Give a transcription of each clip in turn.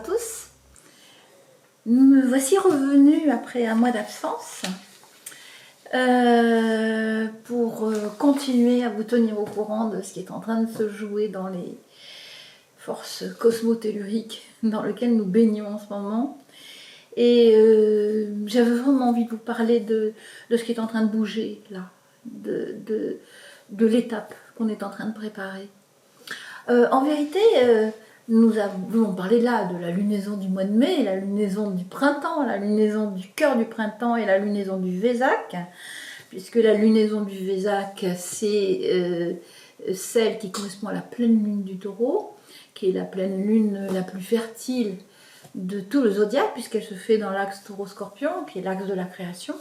tous. Me voici revenue après un mois d'absence pour continuer à vous tenir au courant de ce qui est en train de se jouer dans les forces cosmotelluriques dans lesquelles nous baignons en ce moment. Et j'avais vraiment envie de vous parler de ce qui est en train de bouger là, de l'étape qu'on est en train de préparer. En vérité, nous avons parlé là de la lunaison du mois de mai, la lunaison du printemps, la lunaison du cœur du printemps et la lunaison du Vésac, puisque la lunaison du Vésac, c'est celle qui correspond à la pleine lune du Taureau, qui est la pleine lune la plus fertile de tout le zodiaque, puisqu'elle se fait dans l'axe Taureau-Scorpion, qui est l'axe de la création.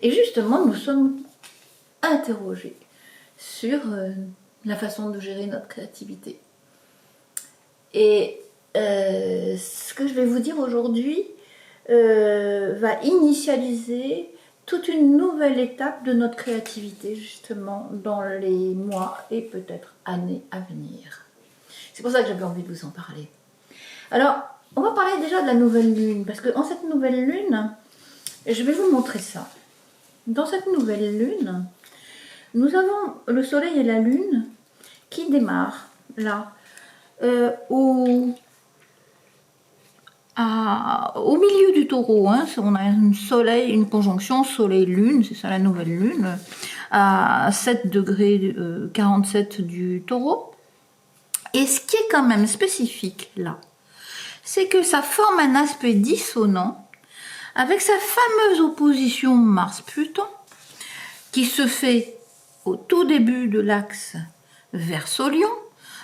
Et justement, nous sommes interrogés sur la façon de gérer notre créativité. Et ce que je vais vous dire aujourd'hui va initialiser toute une nouvelle étape de notre créativité, justement, dans les mois et peut-être années à venir. C'est pour ça que j'avais envie de vous en parler. Alors, on va parler déjà de la nouvelle lune, parce qu'en cette nouvelle lune, je vais vous montrer ça. Dans cette nouvelle lune, nous avons le soleil et la lune qui démarrent là, au milieu du Taureau. Hein. On a un soleil, une conjonction soleil-lune, c'est ça la nouvelle lune, à 7 degrés 47 du Taureau. Et ce qui est quand même spécifique là, c'est que ça forme un aspect dissonant avec sa fameuse opposition Mars-Pluton qui se fait au tout début de l'axe Verseau-Lion,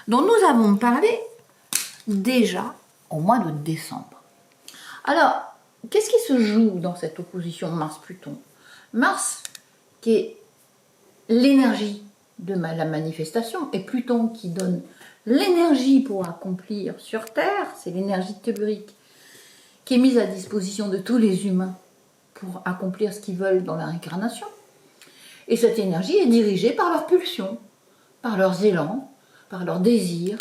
dont nous avons parlé déjà au mois de décembre. Alors, qu'est-ce qui se joue dans cette opposition Mars-Pluton? Mars, qui est l'énergie de la manifestation, et Pluton qui donne l'énergie pour accomplir sur Terre, c'est l'énergie tellurique qui est mise à disposition de tous les humains pour accomplir ce qu'ils veulent dans la réincarnation. Et cette énergie est dirigée par leurs pulsions, par leurs élans, par leurs désirs,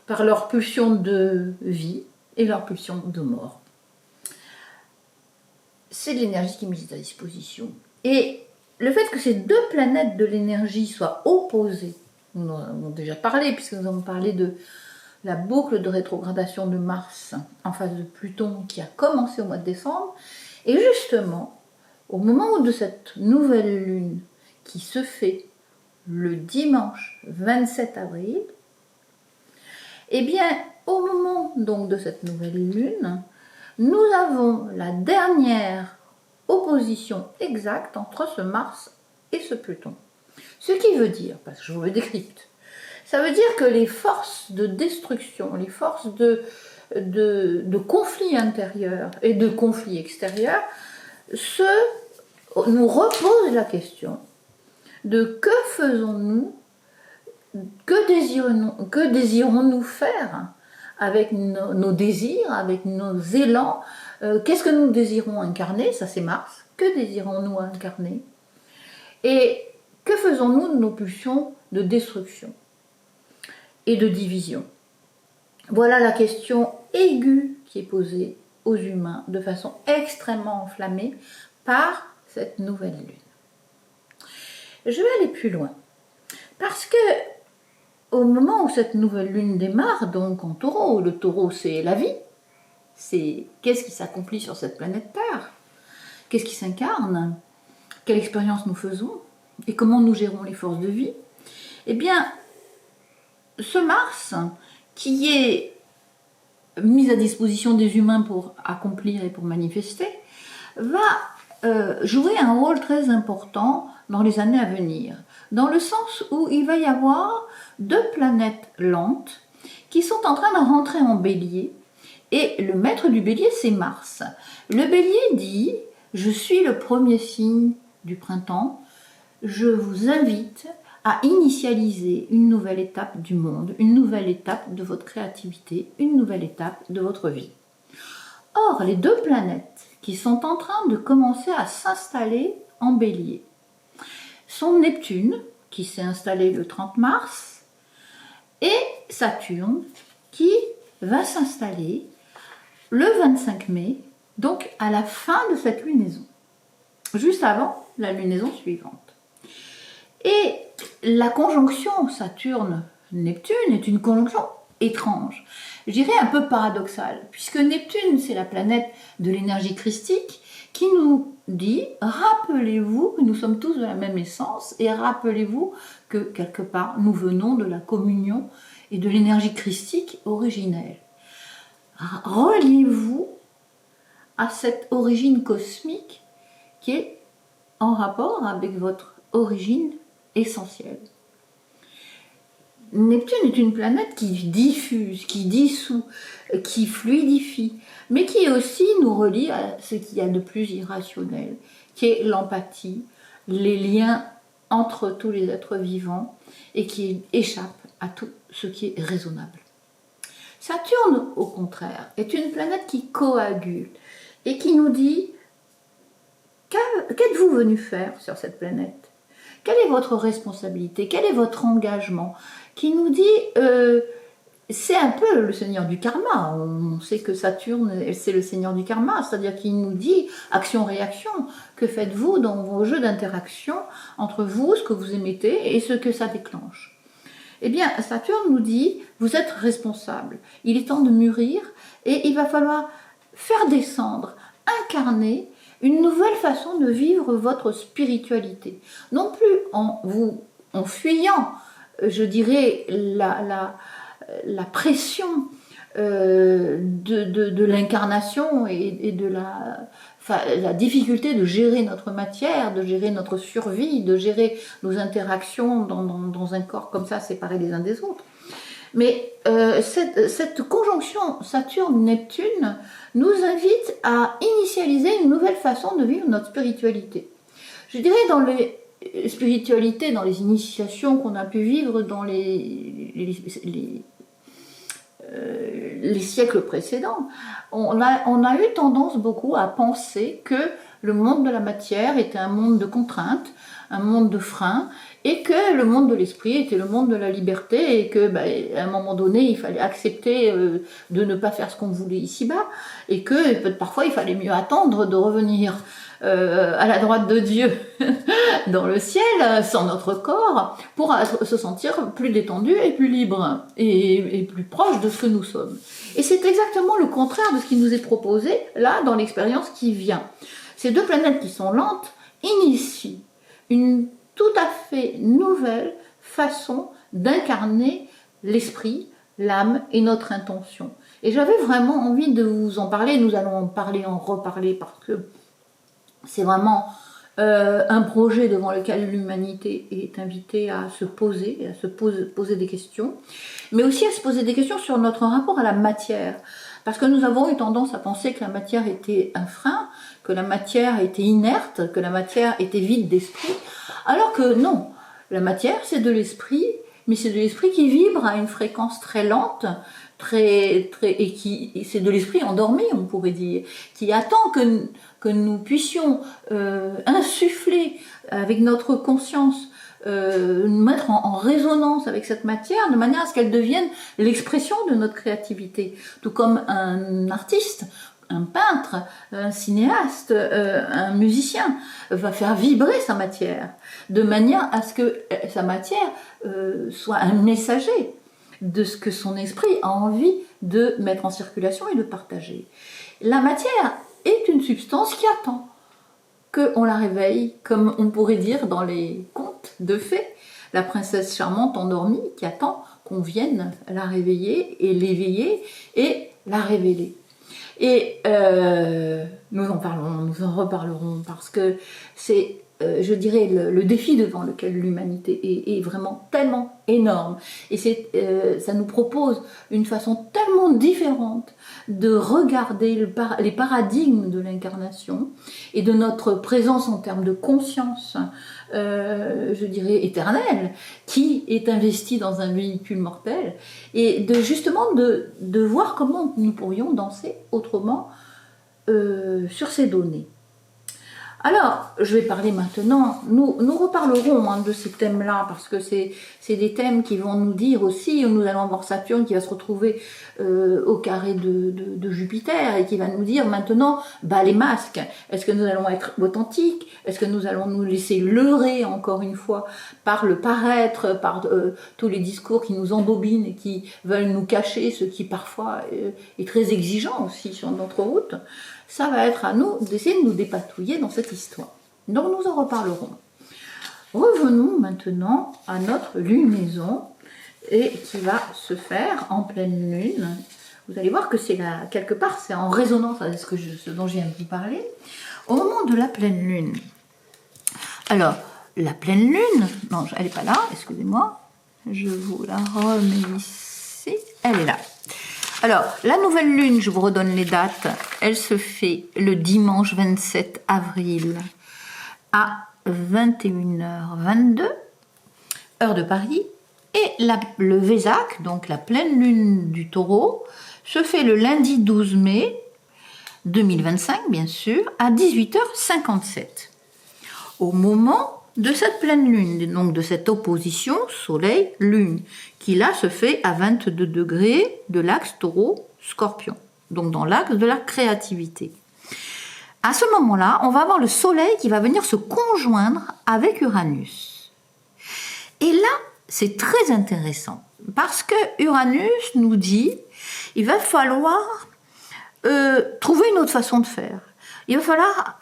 par leurs pulsions de vie et leurs pulsions de mort. C'est de l'énergie qui est mise à disposition. Et le fait que ces deux planètes de l'énergie soient opposées, nous en avons déjà parlé, puisque nous avons parlé de la boucle de rétrogradation de Mars en face de Pluton qui a commencé au mois de décembre. Et justement, au moment de cette nouvelle lune qui se fait le dimanche 27 avril, eh bien, au moment donc de cette nouvelle lune, nous avons la dernière opposition exacte entre ce Mars et ce Pluton. Ce qui veut dire, parce que je vous le décrypte, ça veut dire que les forces de destruction, les forces de conflits intérieurs et de conflits extérieurs nous reposent la question de que faisons-nous, que désirons-nous faire avec nos désirs, avec nos élans, qu'est-ce que nous désirons incarner, ça c'est Mars, que désirons-nous incarner, et que faisons-nous de nos pulsions de destruction et de division. Voilà la question aiguë qui est posée aux humains de façon extrêmement enflammée par cette nouvelle lune. Je vais aller plus loin, parce que au moment où cette nouvelle lune démarre, donc en Taureau, le Taureau c'est la vie, c'est qu'est-ce qui s'accomplit sur cette planète Terre, qu'est-ce qui s'incarne, quelle expérience nous faisons et comment nous gérons les forces de vie. Eh bien, ce Mars qui est mis à disposition des humains pour accomplir et pour manifester va jouer un rôle très important dans les années à venir, dans le sens où il va y avoir deux planètes lentes qui sont en train de rentrer en Bélier, et le maître du Bélier c'est Mars. Le Bélier dit « Je suis le premier signe du printemps, je vous invite à initialiser une nouvelle étape du monde, une nouvelle étape de votre créativité, une nouvelle étape de votre vie. » Or, les deux planètes qui sont en train de commencer à s'installer en Bélier sont Neptune, qui s'est installé le 30 mars, et Saturne, qui va s'installer le 25 mai, donc à la fin de cette lunaison, juste avant la lunaison suivante. Et la conjonction Saturne-Neptune est une conjonction étrange, je dirais un peu paradoxale, puisque Neptune, c'est la planète de l'énergie christique qui nous dit, rappelez-vous que nous sommes tous de la même essence, et rappelez-vous que quelque part, nous venons de la communion et de l'énergie christique originelle. Reliez-vous à cette origine cosmique qui est en rapport avec votre origine essentielle. Neptune est une planète qui diffuse, qui dissout, qui fluidifie, mais qui aussi nous relie à ce qu'il y a de plus irrationnel, qui est l'empathie, les liens entre tous les êtres vivants et qui échappe à tout ce qui est raisonnable. Saturne, au contraire, est une planète qui coagule et qui nous dit qu'êtes-vous venu faire sur cette planète? Quelle est votre responsabilité? Quel est votre engagement? Qui nous dit, c'est un peu le seigneur du karma. On sait que Saturne, c'est le seigneur du karma, c'est-à-dire qu'il nous dit action-réaction. Que faites-vous dans vos jeux d'interaction entre vous, ce que vous émettez et ce que ça déclenche? Eh bien, Saturne nous dit, vous êtes responsable. Il est temps de mûrir et il va falloir faire descendre, incarner une nouvelle façon de vivre votre spiritualité. Non plus en fuyant, je dirais, la pression de l'incarnation et de la difficulté de gérer notre matière, de gérer notre survie, de gérer nos interactions dans un corps comme ça, séparés les uns des autres. Mais cette conjonction Saturne-Neptune nous invite à initialiser une nouvelle façon de vivre notre spiritualité. Je dirais dans les spiritualités, dans les initiations qu'on a pu vivre dans les siècles précédents, on a eu tendance beaucoup à penser que le monde de la matière était un monde de contraintes, un monde de freins, et que le monde de l'esprit était le monde de la liberté, et que, à un moment donné, il fallait accepter de ne pas faire ce qu'on voulait ici-bas, et que parfois il fallait mieux attendre de revenir à la droite de Dieu dans le ciel, sans notre corps, pour se sentir plus détendu et plus libre, et plus proche de ce que nous sommes. Et c'est exactement le contraire de ce qui nous est proposé, là, dans l'expérience qui vient. Ces deux planètes qui sont lentes initient une tout à fait nouvelle façon d'incarner l'esprit, l'âme et notre intention. Et j'avais vraiment envie de vous en parler, nous allons en reparler, parce que c'est vraiment un projet devant lequel l'humanité est invitée à se poser, poser des questions, mais aussi à se poser des questions sur notre rapport à la matière. Parce que nous avons eu tendance à penser que la matière était un frein, que la matière était inerte, que la matière était vide d'esprit, alors que non, la matière c'est de l'esprit, mais c'est de l'esprit qui vibre à une fréquence très lente, et c'est de l'esprit endormi, on pourrait dire, qui attend que nous puissions insuffler avec notre conscience, nous mettre en résonance avec cette matière, de manière à ce qu'elle devienne l'expression de notre créativité. Tout comme un artiste, un peintre, un cinéaste, un musicien va faire vibrer sa matière, de manière à ce que sa matière soit un messager de ce que son esprit a envie de mettre en circulation et de partager. La matière est une substance qui attend qu'on la réveille, comme on pourrait dire dans les contes de fées, la princesse charmante endormie qui attend qu'on vienne la réveiller et l'éveiller et la révéler. Et nous en reparlerons parce que c'est, je dirais, le défi devant lequel l'humanité est vraiment tellement énorme. Et ça nous propose une façon tellement différente de regarder les paradigmes de l'incarnation et de notre présence en termes de conscience, je dirais, éternelle, qui est investie dans un véhicule mortel, et justement de voir comment nous pourrions danser autrement sur ces données. Alors, je vais parler maintenant, nous reparlerons de ces thèmes-là, parce que c'est des thèmes qui vont nous dire aussi, nous allons voir Saturne qui va se retrouver au carré de Jupiter, et qui va nous dire maintenant, les masques, est-ce que nous allons être authentiques? Est-ce que nous allons nous laisser leurrer, encore une fois, par le paraître, par tous les discours qui nous embobinent et qui veulent nous cacher ce qui parfois est très exigeant aussi sur notre route? Ça va être à nous d'essayer de nous dépatouiller dans cette histoire. Donc nous en reparlerons. Revenons maintenant à notre lunaison, et qui va se faire en pleine lune. Vous allez voir que c'est là, quelque part, c'est en résonance avec ce dont je viens de vous parler, au moment de la pleine lune. Alors, la pleine lune, non, elle n'est pas là, excusez-moi, je vous la remets ici, elle est là. Alors, la nouvelle lune, je vous redonne les dates, elle se fait le dimanche 27 avril à 21h22, heure de Paris, et le Vésac, donc la pleine lune du Taureau, se fait le lundi 12 mai 2025, bien sûr, à 18h57. Au moment de cette pleine lune, donc de cette opposition Soleil-Lune, qui là se fait à 22 degrés de l'axe Taureau-Scorpion, donc dans l'axe de la créativité. À ce moment-là, on va avoir le Soleil qui va venir se conjoindre avec Uranus. Et là, c'est très intéressant, parce que Uranus nous dit il va falloir trouver une autre façon de faire. Il va falloir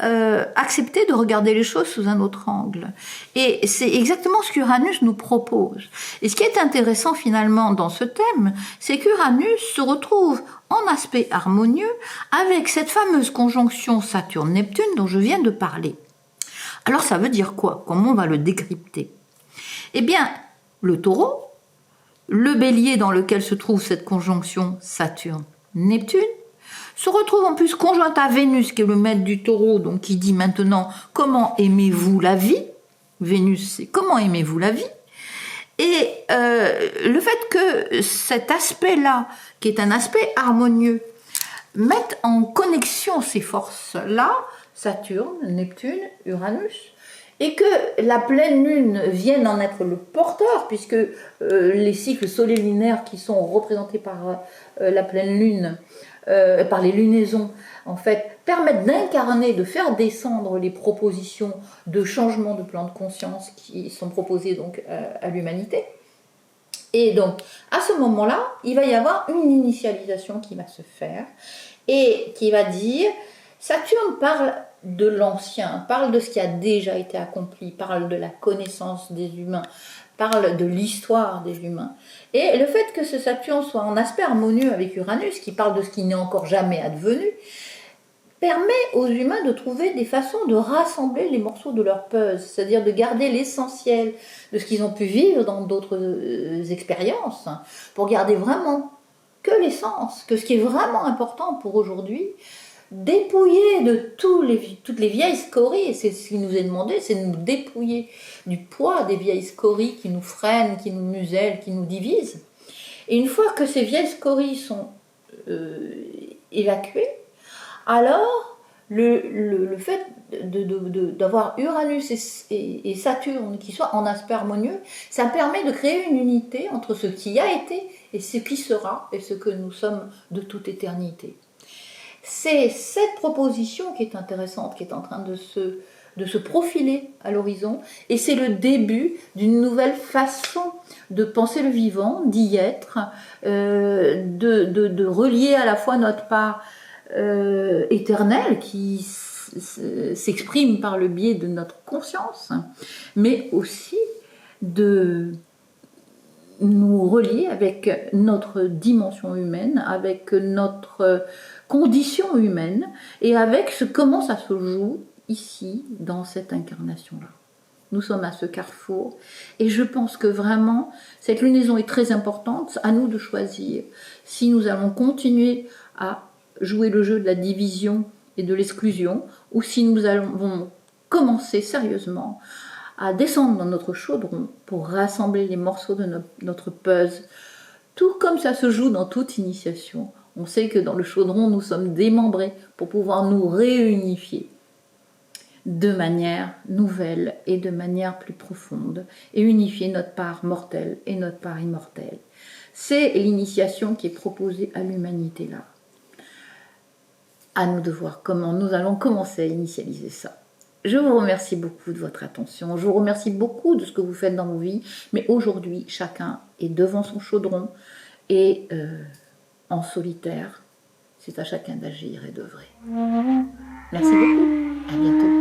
accepter de regarder les choses sous un autre angle. Et c'est exactement ce qu'Uranus nous propose. Et ce qui est intéressant finalement dans ce thème, c'est qu'Uranus se retrouve en aspect harmonieux avec cette fameuse conjonction Saturne-Neptune dont je viens de parler. Alors ça veut dire quoi? Comment on va le décrypter? Eh bien, le Taureau, le Bélier dans lequel se trouve cette conjonction Saturne-Neptune, se retrouve en plus conjointe à Vénus, qui est le maître du Taureau, donc qui dit maintenant comment aimez-vous la vie? Vénus, c'est comment aimez-vous la vie? Et le fait que cet aspect-là, qui est un aspect harmonieux, mette en connexion ces forces-là, Saturne, Neptune, Uranus, et que la pleine lune vienne en être le porteur, puisque les cycles solaires lunaires qui sont représentés par la pleine lune, par les lunaisons, en fait, permettent d'incarner, de faire descendre les propositions de changement de plan de conscience qui sont proposées donc à l'humanité. Et donc, à ce moment-là, il va y avoir une initialisation qui va se faire et qui va dire, Saturne parle de l'ancien, parle de ce qui a déjà été accompli, parle de la connaissance des humains, parle de l'histoire des humains. Et le fait que ce Saturne soit en aspect harmonieux avec Uranus, qui parle de ce qui n'est encore jamais advenu, permet aux humains de trouver des façons de rassembler les morceaux de leur puzzle, c'est-à-dire de garder l'essentiel de ce qu'ils ont pu vivre dans d'autres expériences, pour garder vraiment que l'essence, que ce qui est vraiment important pour aujourd'hui, dépouiller de toutes les vieilles scories, et c'est ce qui nous est demandé, c'est de nous dépouiller du poids des vieilles scories qui nous freinent, qui nous musellent, qui nous divisent. Et une fois que ces vieilles scories sont évacuées, alors le fait d'avoir Uranus et Saturne qui soient en aspect harmonieux, ça permet de créer une unité entre ce qui a été et ce qui sera, et ce que nous sommes de toute éternité. C'est cette proposition qui est intéressante, qui est en train de se profiler à l'horizon, et c'est le début d'une nouvelle façon de penser le vivant, d'y être, de relier à la fois notre part éternelle qui s'exprime par le biais de notre conscience, mais aussi de nous relier avec notre dimension humaine, avec notre condition humaine, et avec comment ça se joue ici, dans cette incarnation-là. Nous sommes à ce carrefour, et je pense que vraiment, cette lunaison est très importante, à nous de choisir si nous allons continuer à jouer le jeu de la division et de l'exclusion, ou si nous allons commencer sérieusement à descendre dans notre chaudron pour rassembler les morceaux de notre puzzle, tout comme ça se joue dans toute initiation. On sait que dans le chaudron, nous sommes démembrés pour pouvoir nous réunifier. de manière nouvelle et de manière plus profonde, et unifier notre part mortelle et notre part immortelle. C'est l'initiation qui est proposée à l'humanité là. À nous de voir comment nous allons commencer à initialiser ça. Je vous remercie beaucoup de votre attention, je vous remercie beaucoup de ce que vous faites dans vos vies, mais aujourd'hui, chacun est devant son chaudron et en solitaire. C'est à chacun d'agir et d'œuvrer. Merci beaucoup, à bientôt.